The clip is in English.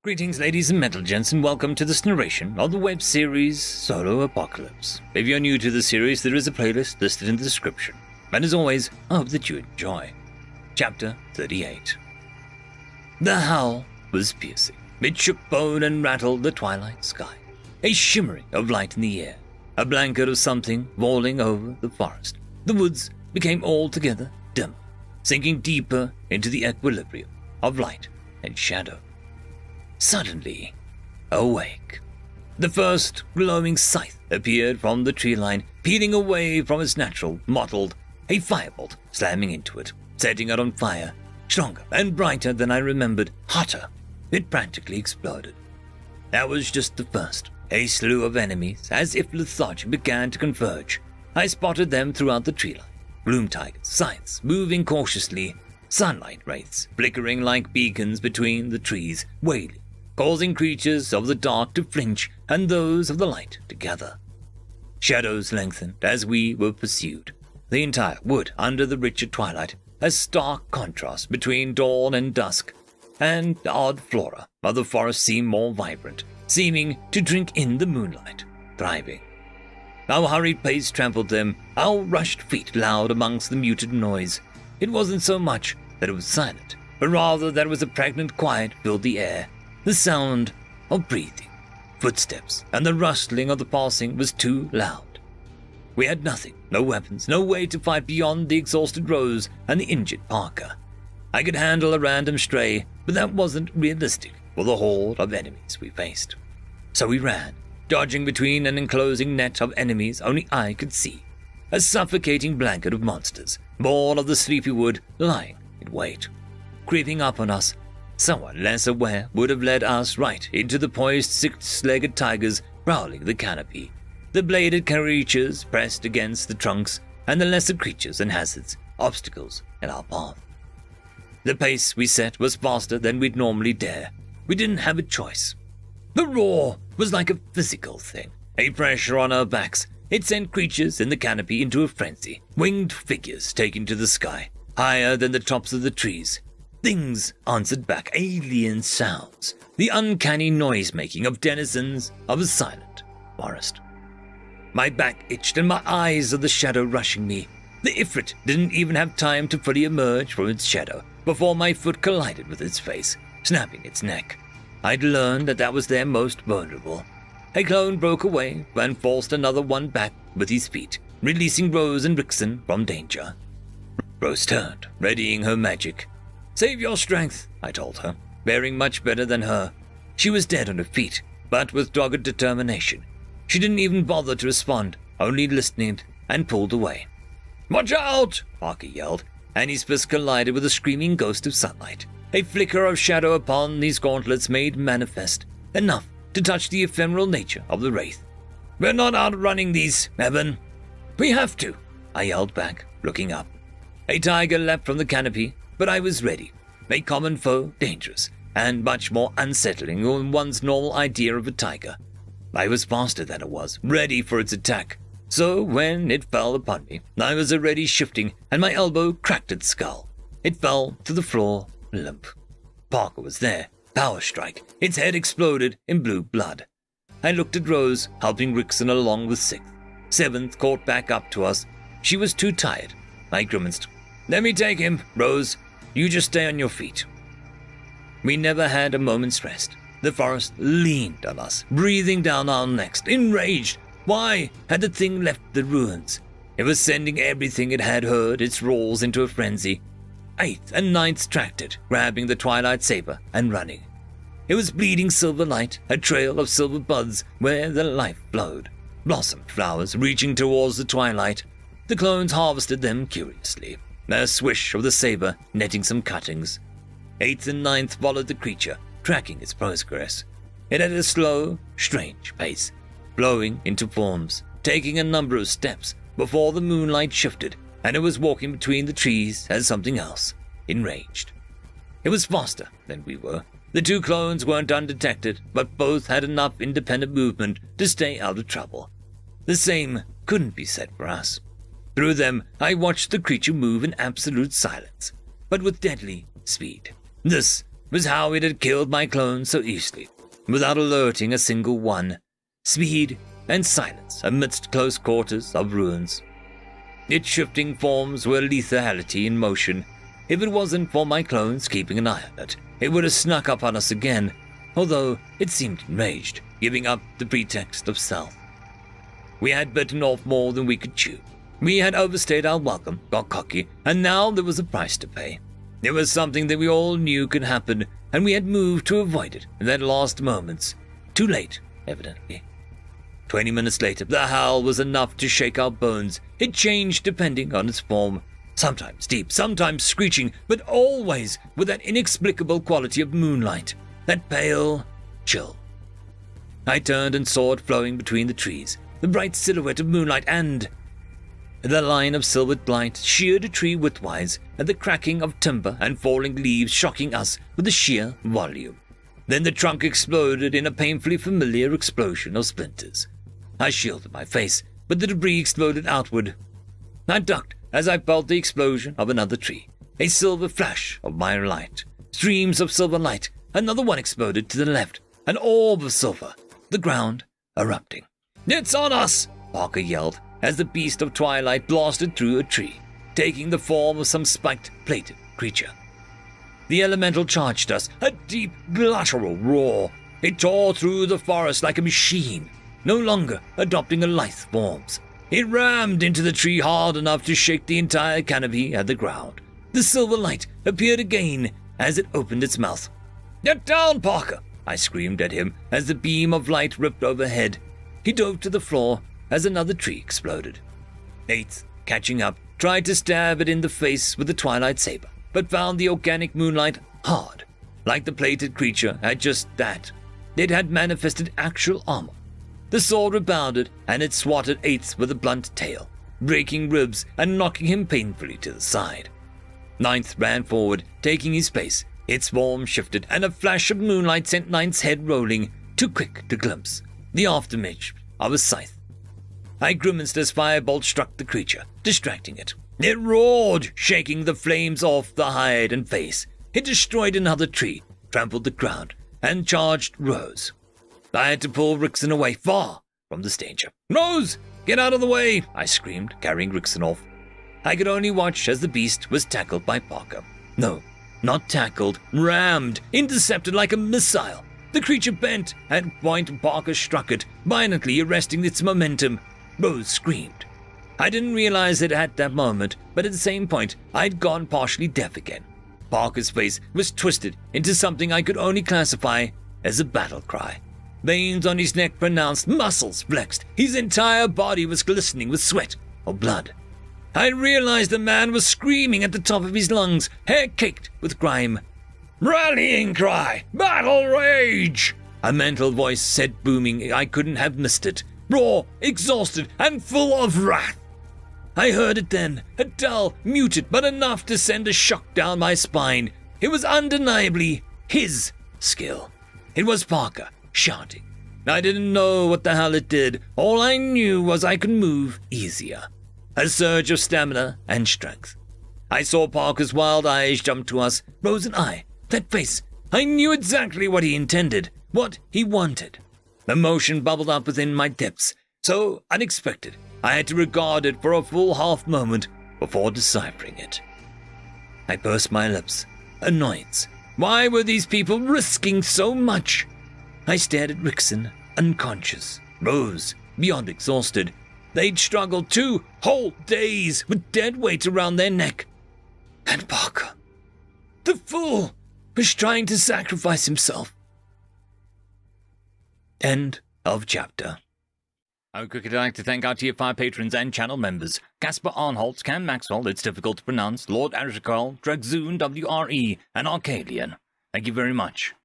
Greetings, ladies and metal gents, and welcome to this narration of the web series Solo Apocalypse. If you're new to the series, there is a playlist listed in the description. And as always, I hope that you enjoy. Chapter 38. The howl was piercing. It shook bone and rattled the twilight sky. A shimmering of light in the air. A blanket of something falling over the forest. The woods became altogether dimmer, sinking deeper into the equilibrium of light and shadow. Suddenly, awake. The first glowing scythe appeared from the tree line, peeling away from its natural mottled, a firebolt slamming into it, setting it on fire, stronger and brighter than I remembered, hotter. It practically exploded. That was just the first. A slew of enemies, as if lethargy began to converge. I spotted them throughout the tree line. Gloom tigers, scythes, moving cautiously, sunlight wraiths, flickering like beacons between the trees, wailing, causing creatures of the dark to flinch and those of the light to gather. Shadows lengthened as we were pursued. The entire wood under the richer twilight, a stark contrast between dawn and dusk, and the odd flora of the forest seemed more vibrant, seeming to drink in the moonlight, thriving. Our hurried pace trampled them, our rushed feet loud amongst the muted noise. It wasn't so much that it was silent, but rather that it was a pregnant quiet filled the air. The sound of breathing, footsteps, and the rustling of the passing was too loud. We had nothing, no weapons, no way to fight beyond the exhausted Rose and the injured Parker. I could handle a random stray, but that wasn't realistic for the horde of enemies we faced. So we ran, dodging between an enclosing net of enemies only I could see. A suffocating blanket of monsters, born of the sleepy wood, lying in wait, creeping up on us. Someone less aware would have led us right into the poised six-legged tigers prowling the canopy, the bladed creatures pressed against the trunks, and the lesser creatures and hazards, obstacles in our path. The pace we set was faster than we'd normally dare. We didn't have a choice. The roar was like a physical thing, a pressure on our backs. It sent creatures in the canopy into a frenzy, winged figures taking to the sky, higher than the tops of the trees. Things answered back, alien sounds, the uncanny noise-making of denizens of a silent forest. My back itched and my eyes of the shadow rushing me. The Ifrit didn't even have time to fully emerge from its shadow before my foot collided with its face, snapping its neck. I'd learned that was their most vulnerable. A clone broke away and forced another one back with his feet, releasing Rose and Rickson from danger. Rose turned, readying her magic. "Save your strength," I told her, bearing much better than her. She was dead on her feet, but with dogged determination. She didn't even bother to respond, only listened and pulled away. "Watch out!" Parker yelled, and his fist collided with a screaming ghost of sunlight. A flicker of shadow upon these gauntlets made manifest, enough to touch the ephemeral nature of the wraith. "We're not outrunning these, Evan." "We have to," I yelled back, looking up. A tiger leapt from the canopy, but I was ready. A common foe, dangerous, and much more unsettling than one's normal idea of a tiger. I was faster than it was, ready for its attack. So when it fell upon me, I was already shifting, and my elbow cracked its skull. It fell to the floor, limp. Parker was there, power strike. Its head exploded in blue blood. I looked at Rose, helping Rickson along with Sixth. Seventh caught back up to us. She was too tired. I grimaced. "Let me take him, Rose. You just stay on your feet." We never had a moment's rest. The forest leaned on us, breathing down our necks, enraged. Why had the thing left the ruins? It was sending everything it had heard, its roars, into a frenzy. Eighth and Ninth tracked it, grabbing the twilight saber and running. It was bleeding silver light, a trail of silver buds where the life flowed. Blossomed flowers reaching towards the twilight. The clones harvested them curiously. A swish of the saber, netting some cuttings. Eighth and Ninth followed the creature, tracking its progress. It had a slow, strange pace, blowing into forms, taking a number of steps before the moonlight shifted, and it was walking between the trees as something else, enraged. It was faster than we were. The two clones weren't undetected, but both had enough independent movement to stay out of trouble. The same couldn't be said for us. Through them, I watched the creature move in absolute silence, but with deadly speed. This was how it had killed my clones so easily, without alerting a single one. Speed and silence amidst close quarters of ruins. Its shifting forms were lethality in motion. If it wasn't for my clones keeping an eye on it, it would have snuck up on us again, although it seemed enraged, giving up the pretext of stealth. We had bitten off more than we could chew. We had overstayed our welcome, got cocky, and now there was a price to pay. It was something that we all knew could happen, and we had moved to avoid it in that last moments. Too late, evidently. 20 minutes later, the howl was enough to shake our bones. It changed depending on its form. Sometimes deep, sometimes screeching, but always with that inexplicable quality of moonlight, that pale chill. I turned and saw it flowing between the trees, the bright silhouette of moonlight, and the line of silvered light sheared a tree widthwise, and the cracking of timber and falling leaves shocking us with the sheer volume. Then the trunk exploded in a painfully familiar explosion of splinters. I shielded my face, but the debris exploded outward. I ducked as I felt the explosion of another tree, a silver flash of my light. Streams of silver light, another one exploded to the left, an orb of silver, the ground erupting. "It's on us!" Parker yelled as the beast of twilight blasted through a tree, taking the form of some spiked, plated creature. The elemental charged us, a deep, guttural roar. It tore through the forest like a machine, no longer adopting a lithe forms. It rammed into the tree hard enough to shake the entire canopy at the ground. The silver light appeared again as it opened its mouth. "Get down, Parker!" I screamed at him as the beam of light ripped overhead. He dove to the floor as another tree exploded. Eighth, catching up, tried to stab it in the face with the twilight saber, but found the organic moonlight hard. Like the plated creature had just that. It had manifested actual armor. The sword rebounded, and it swatted Eighth with a blunt tail, breaking ribs and knocking him painfully to the side. Ninth ran forward, taking his pace. Its form shifted, and a flash of moonlight sent Ninth's head rolling, too quick to glimpse the aftermath of a scythe. I grimaced as firebolt struck the creature, distracting it. It roared, shaking the flames off the hide and face. It destroyed another tree, trampled the ground, and charged Rose. I had to pull Rickson away far from this danger. "Rose, get out of the way!" I screamed, carrying Rickson off. I could only watch as the beast was tackled by Parker. No, not tackled, rammed, intercepted like a missile. The creature bent at point Parker struck it, violently arresting its momentum. Rose screamed. I didn't realize it at that moment, but at the same point, I'd gone partially deaf again. Parker's face was twisted into something I could only classify as a battle cry. Veins on his neck pronounced, muscles flexed. His entire body was glistening with sweat or blood. I realized the man was screaming at the top of his lungs, hair caked with grime. "Rallying cry! Battle rage!" A mental voice said, booming. I couldn't have missed it. Raw, exhausted, and full of wrath. I heard it then, a dull, muted, but enough to send a shock down my spine. It was undeniably his skill. It was Parker, shouting. I didn't know what the hell it did. All I knew was I could move easier. A surge of stamina and strength. I saw Parker's wild eyes jump to us, Rose and I. That face. I knew exactly what he intended, what he wanted. Emotion bubbled up within my depths, so unexpected, I had to regard it for a full half moment before deciphering it. I pursed my lips. Annoyance. Why were these people risking so much? I stared at Rickson, unconscious. Rose, beyond exhausted. They'd struggled 2 whole days with dead weight around their neck. And Parker, the fool, was trying to sacrifice himself. End of chapter. I would quickly like to thank our Tier 5 patrons and channel members: Casper Arnholtz, Cam Maxwell, it's difficult to pronounce, Lord Arishikal, Dragzoon WRE, and Arcadian. Thank you very much.